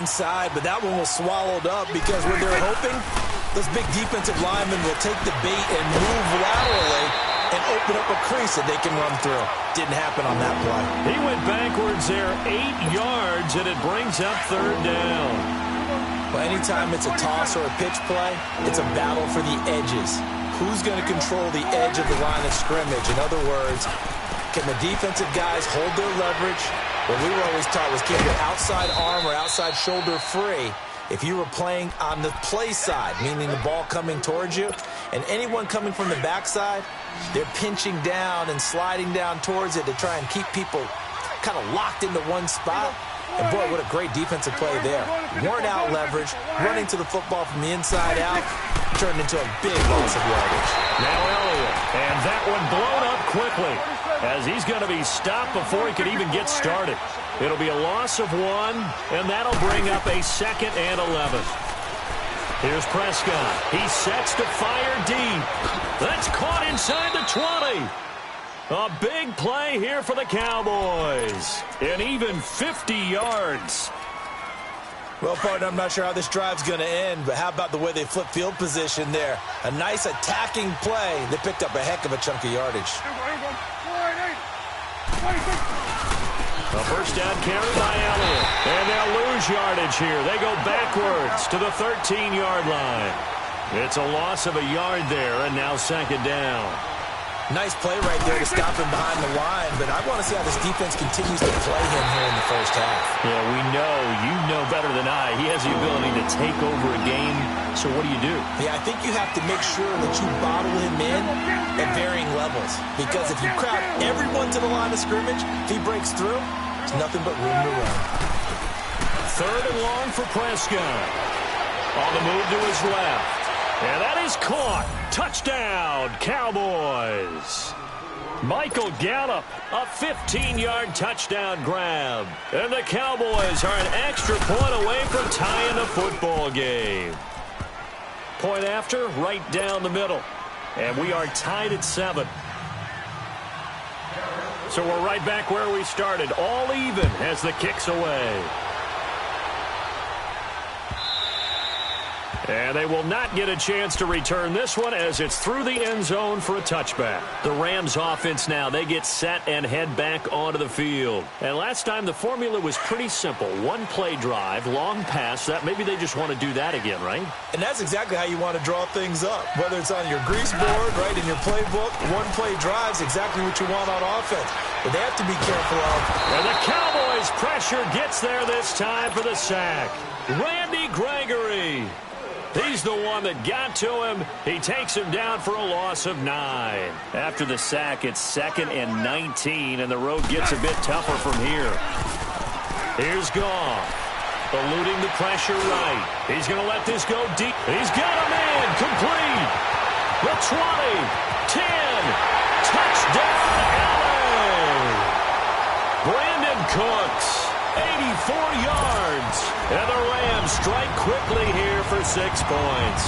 Side, but that one was swallowed up because when they're hoping, those big defensive linemen will take the bait and move laterally and open up a crease that they can run through. Didn't happen on that play. He went backwards there 8 yards, and it brings up 3rd down. Well, anytime it's a toss or a pitch play, it's a battle for the edges. Who's going to control the edge of the line of scrimmage? In other words, can the defensive guys hold their leverage? What we were always taught was keep your outside arm or outside shoulder free if you were playing on the play side, meaning the ball coming towards you. And anyone coming from the backside, they're pinching down and sliding down towards it to try and keep people kind of locked into one spot. And, boy, what a great defensive play there. Worn out leverage, running to the football from the inside out, turned into a big loss of yardage. Now Elliott, and that one blown up quickly as he's going to be stopped before he could even get started. It'll be a loss of 1, and that'll bring up a 2nd and 11. Here's Prescott. He sets to fire deep. That's caught inside the 20. A big play here for the Cowboys. And even 50 yards. Well, partner, I'm not sure how this drive's going to end, but how about the way they flip field position there? A nice attacking play. They picked up a heck of a chunk of yardage. A first down carry by Elliott. And they'll lose yardage here. They go backwards to the 13-yard line. It's a loss of a yard there, and now 2nd down. Nice play right there to stop him behind the line, but I want to see how this defense continues to play him here in the first half. Yeah, we know. You know better than I. He has the ability to take over a game, so what do you do? Yeah, I think you have to make sure that you bottle him in at varying levels, because if you crowd everyone to the line of scrimmage, if he breaks through, there's nothing but room to run. 3rd and long for Prescott. On the move to his left. And that is caught. Touchdown, Cowboys. Michael Gallup, a 15-yard touchdown grab. And the Cowboys are an extra point away from tying the football game. Point after, right down the middle. And we are tied at 7. So we're right back where we started, all even as the kick's away. And they will not get a chance to return this one as it's through the end zone for a touchback. The Rams offense now, they get set and head back onto the field. And last time the formula was pretty simple. 1-play drive, long pass. That maybe they just want to do that again, right? And that's exactly how you want to draw things up. Whether it's on your grease board, right, in your playbook, 1-play drive's exactly what you want on offense. But they have to be careful of. And the Cowboys' pressure gets there this time for the sack. Randy Gregory. He's the one that got to him. He takes him down for a loss of 9. After the sack, it's 2nd and 19, and the road gets a bit tougher from here. Here's Goff, eluding the pressure right. He's going to let this go deep. He's got him in, complete. The 20, 10, touchdown, LA. Brandon Cooks. 84 yards. And the Rams strike quickly here for 6 points.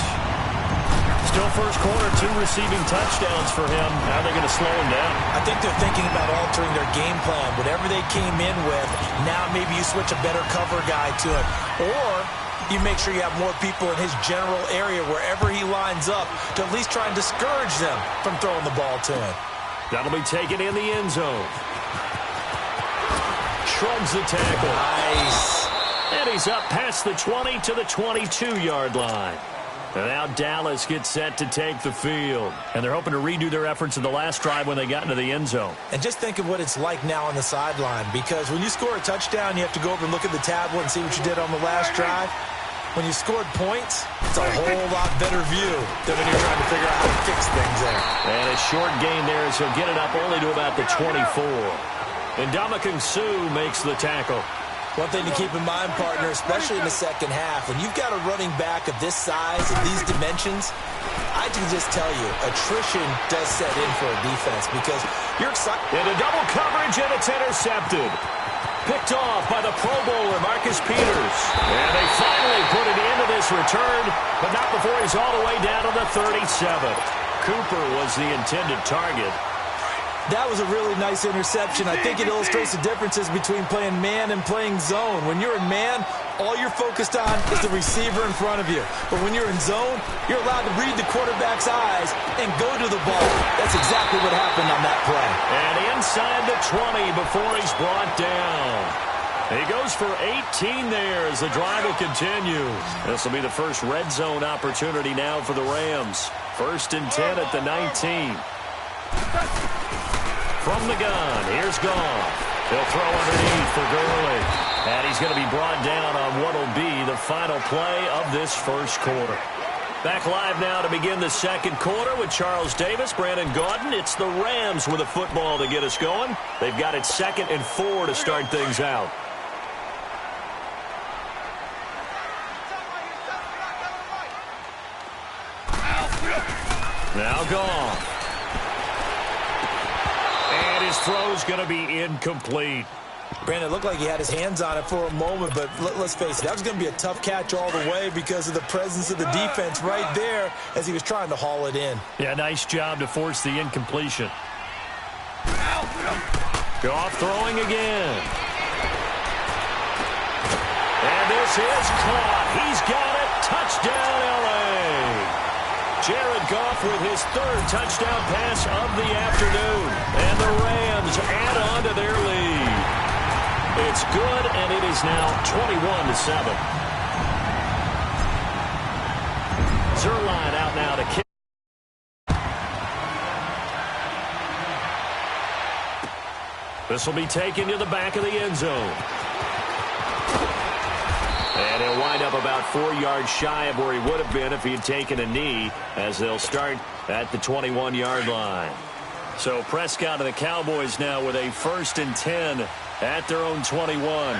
Still first quarter, 2 receiving touchdowns for him. How are they going to slow him down? I think they're thinking about altering their game plan. Whatever they came in with, now maybe you switch a better cover guy to it. Or you make sure you have more people in his general area wherever he lines up to at least try and discourage them from throwing the ball to him. That'll be taken in the end zone. Shrugs the tackle. Nice. And he's up past the 20 to the 22-yard line. And now Dallas gets set to take the field. And they're hoping to redo their efforts in the last drive when they got into the end zone. And just think of what it's like now on the sideline, because when you score a touchdown, you have to go over and look at the tablet and see what you did on the last drive. When you scored points, it's a whole lot better view than when you're trying to figure out how to fix things there. And a short gain there as he'll get it up only to about the 24. And Ndamukong Suh makes the tackle. One thing to keep in mind, partner, especially in the second half, when you've got a running back of this size and these dimensions, I can just tell you, attrition does set in for a defense because you're excited. Into double coverage, and it's intercepted. Picked off by the Pro Bowler, Marcus Peters. And they finally put it into this return, but not before he's all the way down to the 37. Cooper was the intended target. That was a really nice interception. I think it illustrates the differences between playing man and playing zone. When you're in man, all you're focused on is the receiver in front of you. But when you're in zone, you're allowed to read the quarterback's eyes and go to the ball. That's exactly what happened on that play. And inside the 20 before he's brought down. He goes for 18 there as the drive will continue. This will be the first red zone opportunity now for the Rams. 1st and 10 at the 19. From the gun, here's Goff. He'll throw underneath for Gurley. And he's going to be brought down on what will be the final play of this first quarter. Back live now to begin the second quarter with Charles Davis, Brandon Gaudin. It's the Rams with a football to get us going. They've got it 2nd and 4 to start things out. Now Goff. And his throw's going to be incomplete. Brandon, it looked like he had his hands on it for a moment, but let's face it, that was going to be a tough catch all the way because of the presence of the defense right there as he was trying to haul it in. Yeah, nice job to force the incompletion. Goff throwing again. And this is caught. He's got it. Touchdown, L.A. Jared Goff with his 3rd touchdown pass of the afternoon. And the Rams add on to their lead. It's good, and it is now 21-7. Zuerlein out now to kick. This will be taken to the back of the end zone. And he'll wind up about 4 yards shy of where he would have been if he had taken a knee, as they'll start at the 21-yard line. So Prescott and the Cowboys now with a 1st and 10 at their own 21.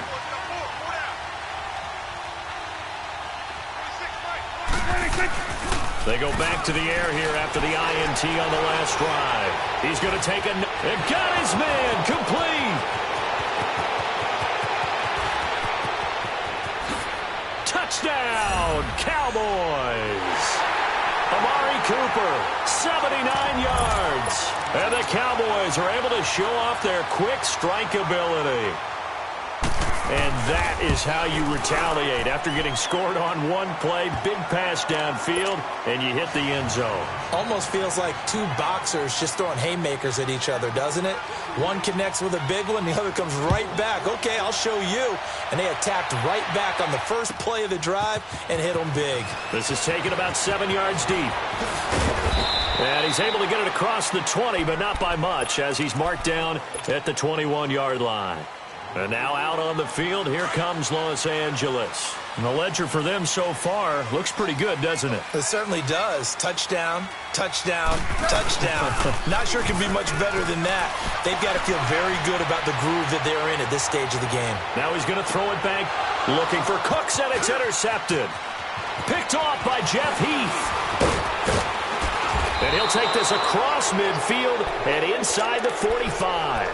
They go back to the air here after the INT on the last drive. He's going to take and got his man complete. Touchdown, Cowboys. Amari Cooper, 79 yards. And the Cowboys are able to show off their quick strike ability. And that is how you retaliate after getting scored on one play, big pass downfield, and you hit the end zone. Almost feels like two boxers just throwing haymakers at each other, doesn't it? One connects with a big one, the other comes right back. Okay, I'll show you. And they attacked right back on the first play of the drive and hit them big. This is taken about 7 yards deep. And he's able to get it across the 20, but not by much, as he's marked down at the 21-yard line. And now out on the field, here comes Los Angeles. And the ledger for them so far looks pretty good, doesn't it? It certainly does. Touchdown, touchdown, touchdown. Not sure it can be much better than that. They've got to feel very good about the groove that they're in at this stage of the game. Now he's going to throw it back, looking for Cooks, and it's intercepted. Picked off by Jeff Heath. And he'll take this across midfield and inside the 45.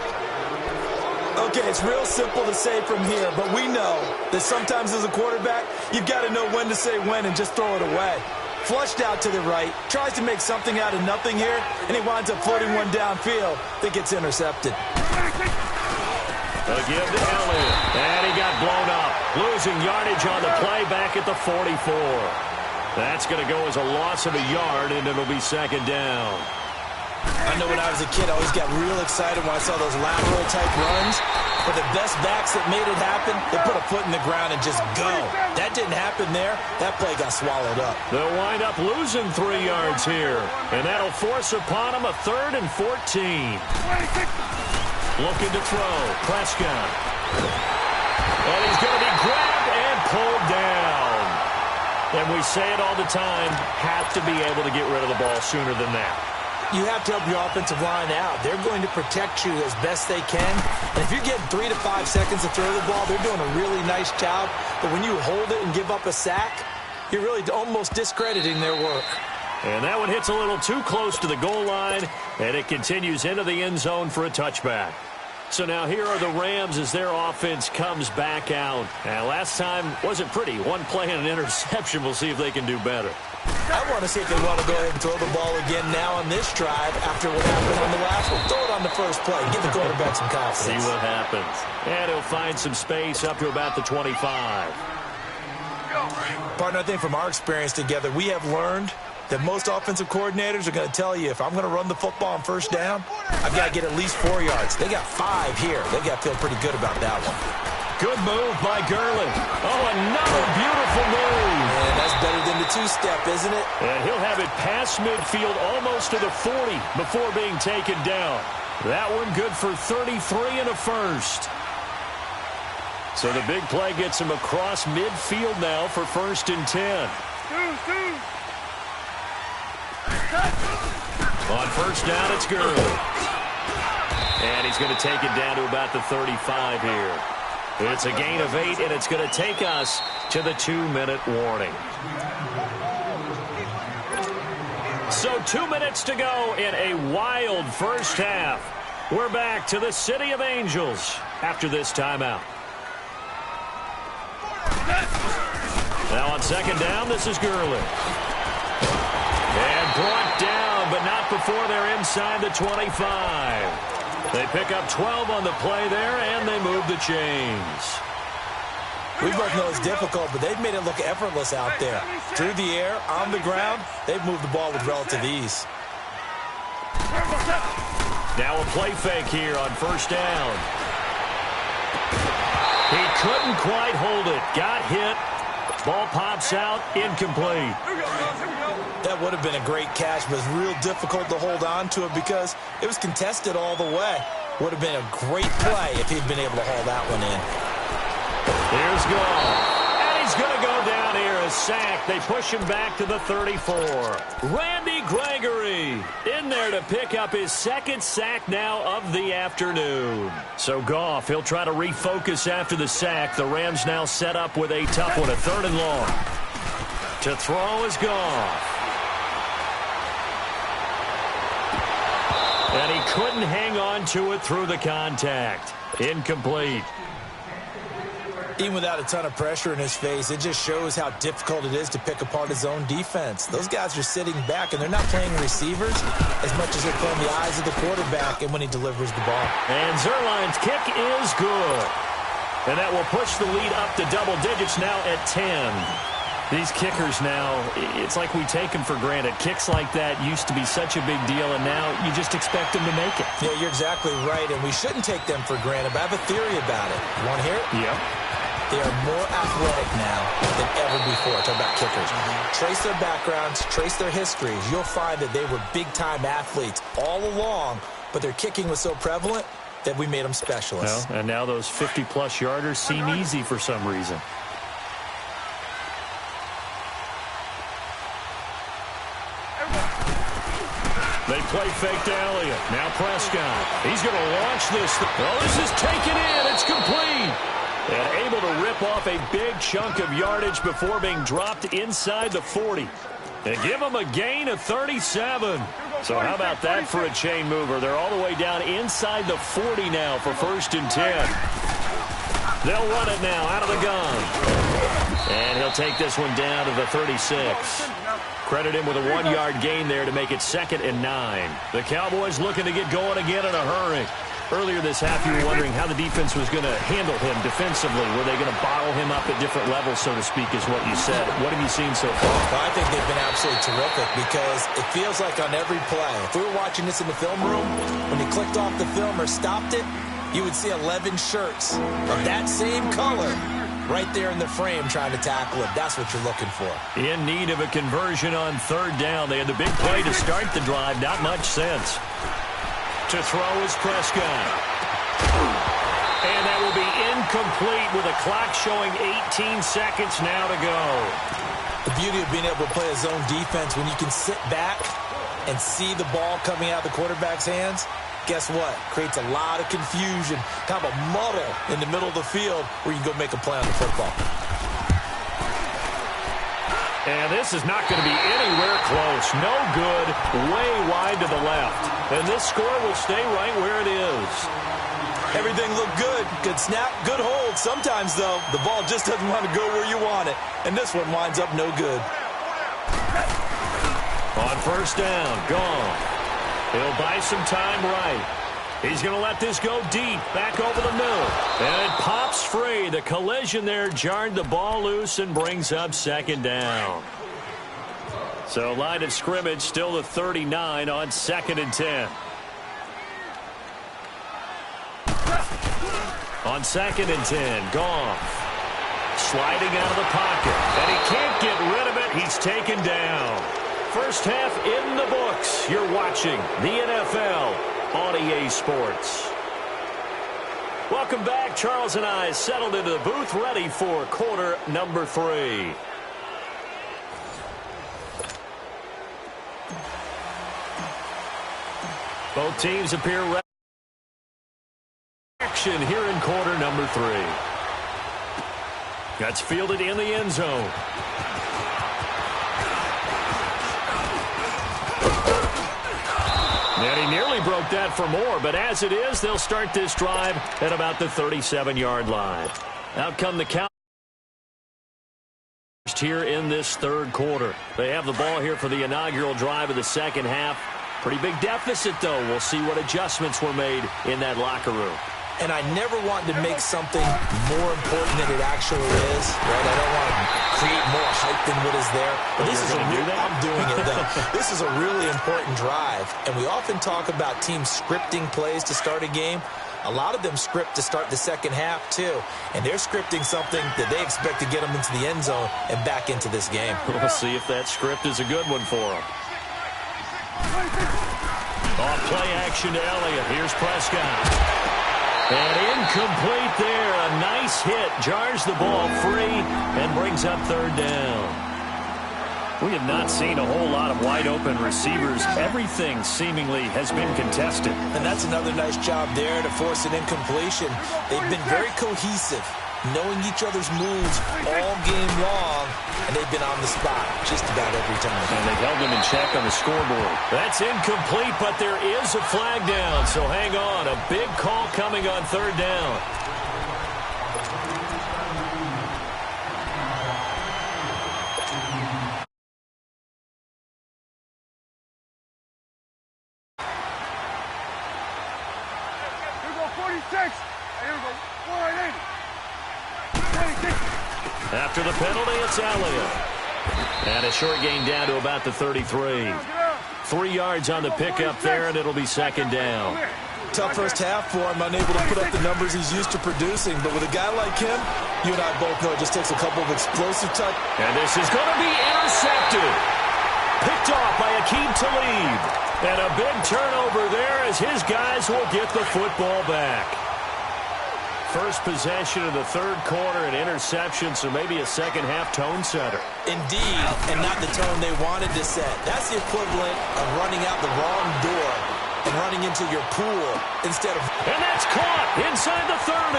Okay, it's real simple to say from here, but we know that sometimes as a quarterback, you've got to know when to say when and just throw it away. Flushed out to the right, tries to make something out of nothing here, and he winds up floating one downfield that gets intercepted. A give to Elliott, and he got blown up, losing yardage on the play back at the 44. That's going to go as a loss of a yard, and it'll be second down. I know when I was a kid, I always got real excited when I saw those lateral-type runs. But the best backs that made it happen, they put a foot in the ground and just go. That didn't happen there. That play got swallowed up. They'll wind up losing 3 yards here. And that'll force upon them a 3rd and 14. Looking to throw. Prescott. And he's going to be grabbed and pulled down. And we say it all the time, have to be able to get rid of the ball sooner than that. You have to help your offensive line out. They're going to protect you as best they can. And if you're getting 3 to 5 seconds to throw the ball, they're doing a really nice job. But when you hold it and give up a sack, you're really almost discrediting their work. And that one hits a little too close to the goal line, and it continues into the end zone for a touchback. So now here are the Rams as their offense comes back out. And last time wasn't pretty. One play and an interception. We'll see if they can do better. I want to see if they want to go ahead and throw the ball again now on this drive after what happened on the last one. Throw it on the first play. Give the quarterback some confidence. See what happens. And he'll find some space up to about the 25. Partner, I think from our experience together, we have learned that most offensive coordinators are going to tell you, if I'm going to run the football on first down, I've got to get at least 4 yards. They got 5 here. They got to feel pretty good about that one. Good move by Gurley. Oh, another beautiful move. And that's better than the two-step, isn't it? And he'll have it past midfield almost to the 40 before being taken down. That one good for 33 and a first. So the big play gets him across midfield now for 1st and 10. On first down, it's Gurley. And he's going to take it down to about the 35 here. It's a gain of 8, and it's going to take us to the 2-minute warning. So 2 minutes to go in a wild first half. We're back to the City of Angels after this timeout. Now on second down, this is Gurley. And brought down, but not before they're inside the 25. They pick up 12 on the play there, and they move the chains. We both know it's difficult, but they've made it look effortless out there. Through the air, on the ground, they've moved the ball with relative ease. Now a play fake here on first down. He couldn't quite hold it. Got hit. Ball pops out, incomplete. That would have been a great catch, but it's real difficult to hold on to it because it was contested all the way. Would have been a great play if he'd been able to haul that one in. Here's Goff. And he's going to go down here, a sack. They push him back to the 34. Randy Gregory in there to pick up his 2nd sack now of the afternoon. So Goff, he'll try to refocus after the sack. The Rams now set up with a tough one, a 3rd and long. To throw is Goff. And he couldn't hang on to it through the contact. Incomplete. Even without a ton of pressure in his face, it just shows how difficult it is to pick apart his own defense. Those guys are sitting back, and they're not playing receivers as much as they're playing the eyes of the quarterback and when he delivers the ball. And Zuerlein's kick is good. And that will push the lead up to double digits now at 10. These kickers now, it's like we take them for granted. Kicks like that used to be such a big deal, and now you just expect them to make it. Yeah, you're exactly right, and we shouldn't take them for granted, but I have a theory about it. You want to hear it? Yep. They are more athletic now than ever before. Talking about kickers. Trace their backgrounds, trace their histories. You'll find that they were big-time athletes all along, but their kicking was so prevalent that we made them specialists. Well, and now those 50-plus yarders seem easy for some reason. They play fake to Elliott. Now Prescott. He's going to launch this. Oh, this is taken in. It's complete. And able to rip off a big chunk of yardage before being dropped inside the 40. And give them a gain of 37. So how about that for a chain mover? They're all the way down inside the 40 now for 1st and 10. They'll run it now out of the gun. And he'll take this one down to the 36. Credit him with a 1-yard gain there to make it 2nd and 9. The Cowboys looking to get going again in a hurry. Earlier this half, you were wondering how the defense was going to handle him defensively. Were they going to bottle him up at different levels, so to speak, is what you said. What have you seen so far? Well, I think they've been absolutely terrific because it feels like on every play, if we were watching this in the film room, when he clicked off the film or stopped it, you would see 11 shirts of that same color right there in the frame trying to tackle it. That's what you're looking for. In need of a conversion on 3rd down. They had the big play to start the drive. Not much sense. To throw is Prescott. And that will be incomplete with a clock showing 18 seconds now to go. The beauty of being able to play a zone defense when you can sit back and see the ball coming out of the quarterback's hands, guess what? Creates a lot of confusion, kind of a muddle in the middle of the field where you can go make a play on the football. And this is not going to be anywhere close. No good, way wide to the left. And this score will stay right where it is. Everything looked good. Good snap, good hold. Sometimes, though, the ball just doesn't want to go where you want it. And this one winds up no good. 2nd On first down, Goff. He'll buy some time right. He's going to let this go deep, back over the middle. And it pops free. The collision there jarred the ball loose and brings up second down. So line of scrimmage still the 39 on 2nd and 10. On 2nd and 10, Goff. Sliding out of the pocket. And he can't get rid of it. He's taken down. First half in the books. You're watching the NFL on EA Sports. Welcome back. Charles and I settled into the booth, ready for quarter number 3. Both teams appear ready. Action here in quarter number 3. That's fielded in the end zone. And he nearly broke that for more, but as it is, they'll start this drive at about the 37-yard line. Out come the Cowboys here in this third quarter. They have the ball here for the inaugural drive of the second half. Pretty big deficit, though. We'll see what adjustments were made in that locker room. And I never want to make something more important than it actually is, right? I don't want to create more hype than what is there. But this is I'm doing it, though. This is a really important drive. And we often talk about teams scripting plays to start a game. A lot of them script to start the second half, too. And they're scripting something that they expect to get them into the end zone and back into this game. We'll see if that script is a good one for them. Off play action to Elliott. Here's Prescott. And incomplete there. A nice hit. Jars the ball free and brings up third down. We have not seen a whole lot of wide-open receivers. Everything seemingly has been contested. And that's another nice job there to force an incompletion. They've been very cohesive, knowing each other's moves all game long, and they've been on the spot just about every time. And they've held them in check on the scoreboard. That's incomplete, but there is a flag down, so hang on. A big call coming on third down. Here we go, 46. Here we go, 480. After the penalty, it's Elliott. And a short gain down to about the 33. 3 yards on the pickup there, and it'll be second down. Tough first half for him, unable to put up the numbers he's used to producing. But with a guy like him, you and I both know it just takes a couple of explosive touches. And this is going to be intercepted. Picked off by Aqib Talib. And a big turnover there as his guys will get the football back. First possession of the third quarter, an interception, so maybe a second-half tone setter. Indeed, and not the tone they wanted to set. That's the equivalent of running out the wrong door and running into your pool instead of... And that's caught inside the 30.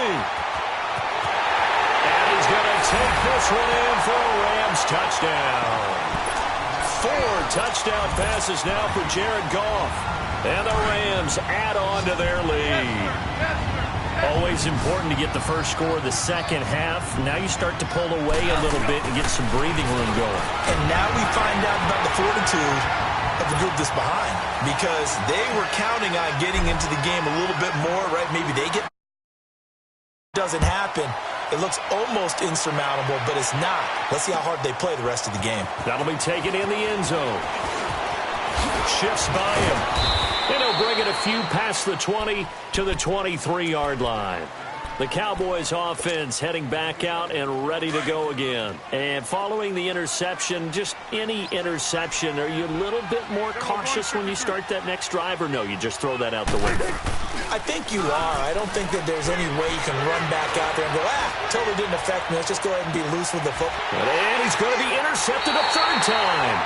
And he's going to take this one in for a Rams touchdown. 4 touchdown passes now for Jared Goff. And the Rams add on to their lead. Always important to get the first score of the second half. Now you start to pull away a little bit and get some breathing room going. And now we find out about the fortitude of the group that's behind, because they were counting on getting into the game a little bit more, right? Maybe they get... Doesn't happen. It looks almost insurmountable, but it's not. Let's see how hard they play the rest of the game. That'll be taken in the end zone. Shifts by him. And he'll bring it a few past the 20 to the 23-yard line. The Cowboys offense heading back out and ready to go again. And following the interception, just any interception, are you a little bit more cautious when you start that next drive, or no, you just throw that out the window? I think you are. I don't think that there's any way you can run back out there and go, totally didn't affect me. Let's just go ahead and be loose with the football. And he's going to be intercepted a third time.